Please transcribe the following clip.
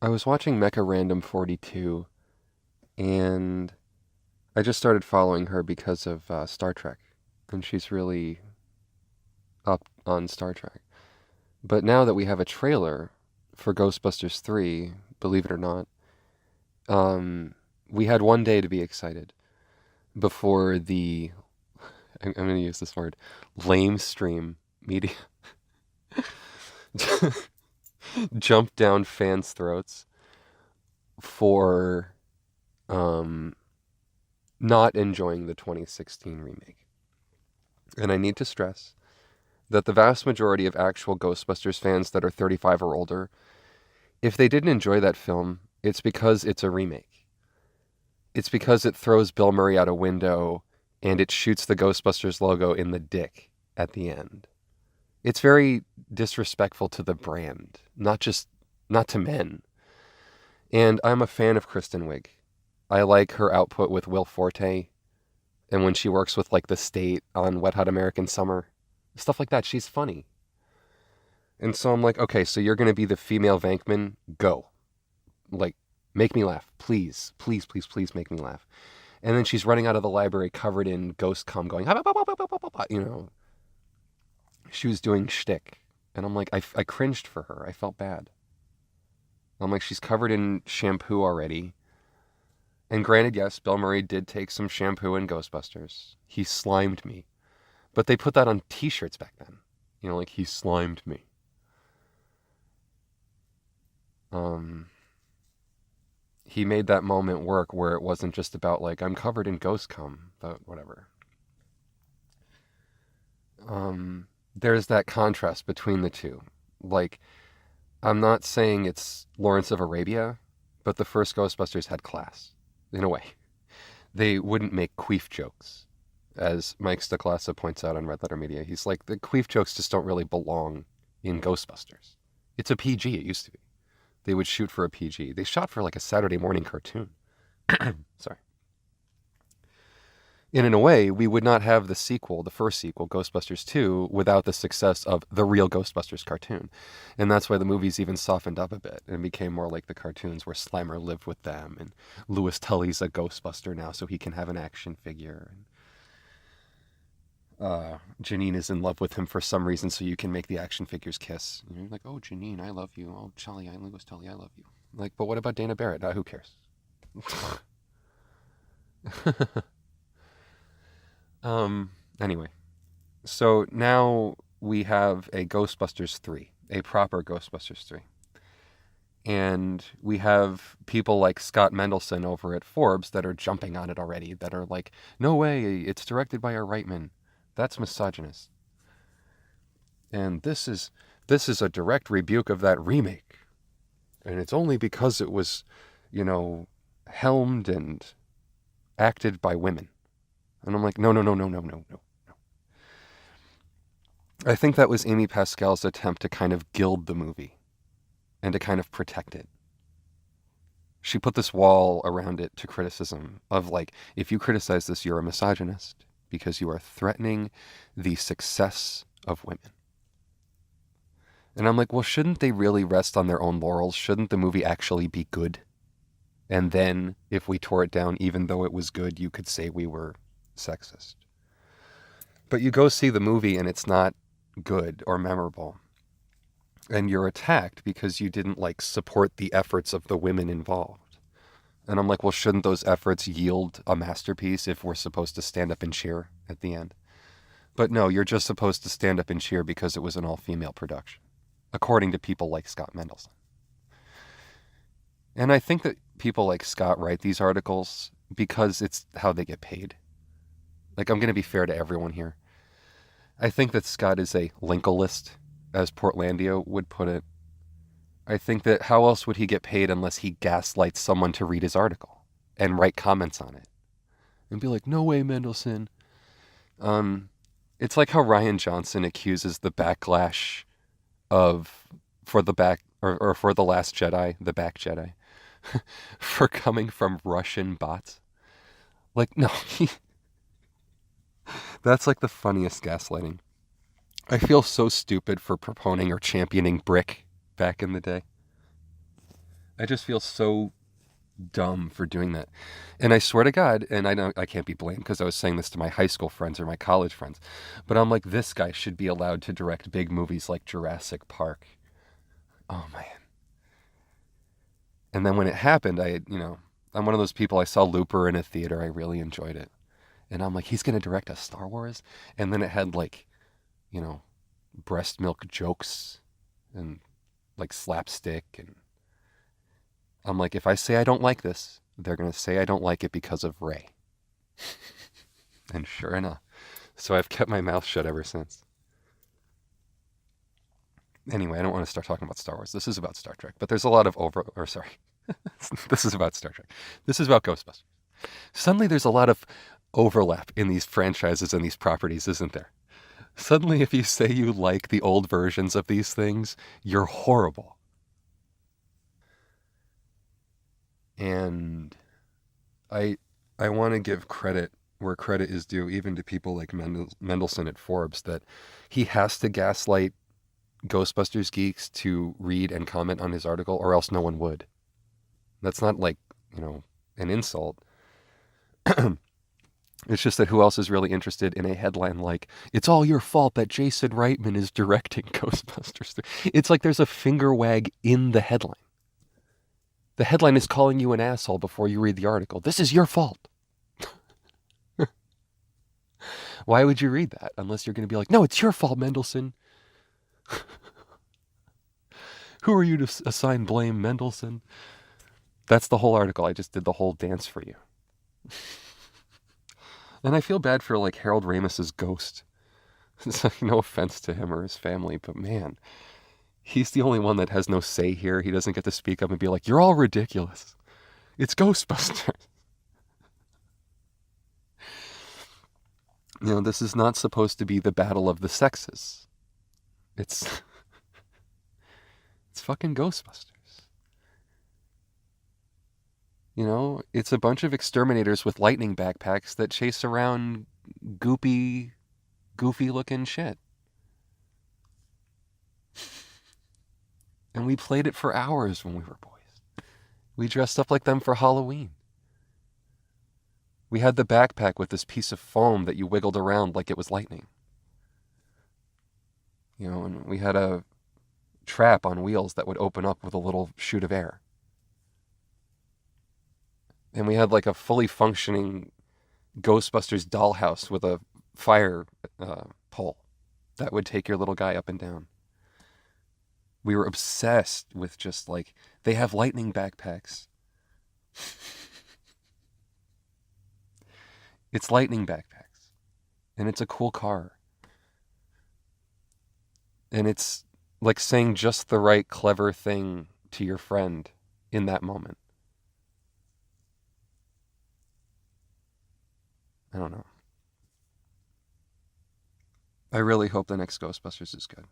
I was watching Mecha Random 42, and I just started following her because of Star Trek, and she's really up on Star Trek. But now that we have a trailer for Ghostbusters 3, believe it or not, um, we had one day to be excited before the, I'm going to use this word, lame stream media jumped down fans' throats for um, not enjoying the 2016 remake. And I need to stress that the vast majority of actual Ghostbusters fans that are 35 or older, if they didn't enjoy that film, it's because it's a remake. It's because it throws Bill Murray out a window and it shoots the Ghostbusters logo in the dick at the end. It's very disrespectful to the brand, not to men. And I'm a fan of Kristen Wiig. I like her output with Will Forte and when she works with like the state on Wet Hot American Summer. Stuff like that. She's funny. And so I'm like, okay, so you're going to be the female Vankman? Go. Like, make me laugh. Please, please, please, please make me laugh. And then she's running out of the library covered in ghost cum going, you know. She was doing shtick. And I'm like, I cringed for her. I felt bad. I'm like, she's covered in shampoo already. And granted, yes, Bill Murray did take some shampoo in Ghostbusters. He slimed me. But they put that on t-shirts back then. You know, like, he slimed me. He made that moment work where it wasn't just about, like, I'm covered in ghost cum, but whatever. There's that contrast between the two. Like, I'm not saying it's Lawrence of Arabia, but the first Ghostbusters had class, in a way. They wouldn't make queef jokes. As Mike Stacklasa points out on Red Letter Media, he's like, the queef jokes just don't really belong in Ghostbusters. It's a PG, it used to be. They would shoot for a PG. They shot for like a Saturday morning cartoon. Sorry. And in a way, we would not have the sequel, the first sequel, Ghostbusters 2, without the success of the real Ghostbusters cartoon. And that's why the movies even softened up a bit and became more like the cartoons where Slimer lived with them and Louis Tully's a Ghostbuster now so he can have an action figure. And Janine is in love with him for some reason, so you can make the action figures kiss. And you're like, oh, Janine, I love you. Oh, Charlie, I Louis Tully, I love you. Like, but what about Dana Barrett? Who cares? Anyway, so now we have a Ghostbusters 3, a proper Ghostbusters 3. And we have people like Scott Mendelson over at Forbes that are jumping on it already, that are like, no way, it's directed by a Reitman. That's misogynist. And this is a direct rebuke of that remake. And it's only because it was, you know, helmed and acted by women. And I'm like, no. I think that was Amy Pascal's attempt to kind of gild the movie and to kind of protect it. She put this wall around it to criticism of like, if you criticize this, you're a misogynist because you are threatening the success of women. And I'm like, well, shouldn't they really rest on their own laurels? Shouldn't the movie actually be good? And then if we tore it down, even though it was good, you could say we were sexist. But you go see the movie and it's not good or memorable. And you're attacked because you didn't like support the efforts of the women involved. And I'm like, well, shouldn't those efforts yield a masterpiece if we're supposed to stand up and cheer at the end? But no, you're just supposed to stand up and cheer because it was an all-female production, according to people like Scott Mendelson. And I think that people like Scott write these articles because it's how they get paid. Like, I'm going to be fair to everyone here. I think that Scott is a linkalist, as Portlandia would put it. I think that how else would he get paid unless he gaslights someone to read his article and write comments on it? And be like, no way, Mendelson. It's like how Ryan Johnson accuses the backlash of, for the Last Jedi, the back Jedi, for coming from Russian bots. Like, no, that's like the funniest gaslighting. I feel so stupid for proponing or championing Brick back in the day. I just feel so dumb for doing that. And I swear to God, and I know I can't be blamed because I was saying this to my high school friends or my college friends, but I'm like, this guy should be allowed to direct big movies like Jurassic Park. Oh man. And then when it happened, I'm one of those people, I saw Looper in a theater. I really enjoyed it. And I'm like, he's going to direct a Star Wars? And then it had like, you know, breast milk jokes and like slapstick. And I'm like, if I say I don't like this, they're going to say I don't like it because of Ray. And sure enough. So I've kept my mouth shut ever since. Anyway, I don't want to start talking about Star Wars. This is about Star Trek. But there's a lot of this is about Star Trek. This is about Ghostbusters. Suddenly there's a lot of overlap in these franchises and these properties, isn't there? Suddenly, if you say you like the old versions of these things, you're horrible. And I I want to give credit where credit is due, even to people like Mendelson at Forbes, that he has to gaslight Ghostbusters geeks to read and comment on his article, or else no one would. That's not like, an insult. It's just that who else is really interested in a headline like, it's all your fault that Jason Reitman is directing Ghostbusters? It's like there's a finger wag in the headline. The headline is calling you an asshole before you read the article. This is your fault. Why would you read that? Unless you're going to be like, no, it's your fault, Mendelson. Who are you to assign blame, Mendelson? That's the whole article. I just did the whole dance for you. And I feel bad for like Harold Ramis's ghost. It's like, no offense to him or his family, but man, he's the only one that has no say here. He doesn't get to speak up and be like, you're all ridiculous. It's Ghostbusters. This is not supposed to be the battle of the sexes. It's it's fucking Ghostbusters. It's a bunch of exterminators with lightning backpacks that chase around goopy, goofy looking shit. And we played it for hours when we were boys. We dressed up like them for Halloween. We had the backpack with this piece of foam that you wiggled around like it was lightning. And we had a trap on wheels that would open up with a little chute of air. And we had like a fully functioning Ghostbusters dollhouse with a fire pole that would take your little guy up and down. We were obsessed with just like, they have lightning backpacks. It's lightning backpacks. And it's a cool car. And it's like saying just the right clever thing to your friend in that moment. I don't know. I really hope the next Ghostbusters is good.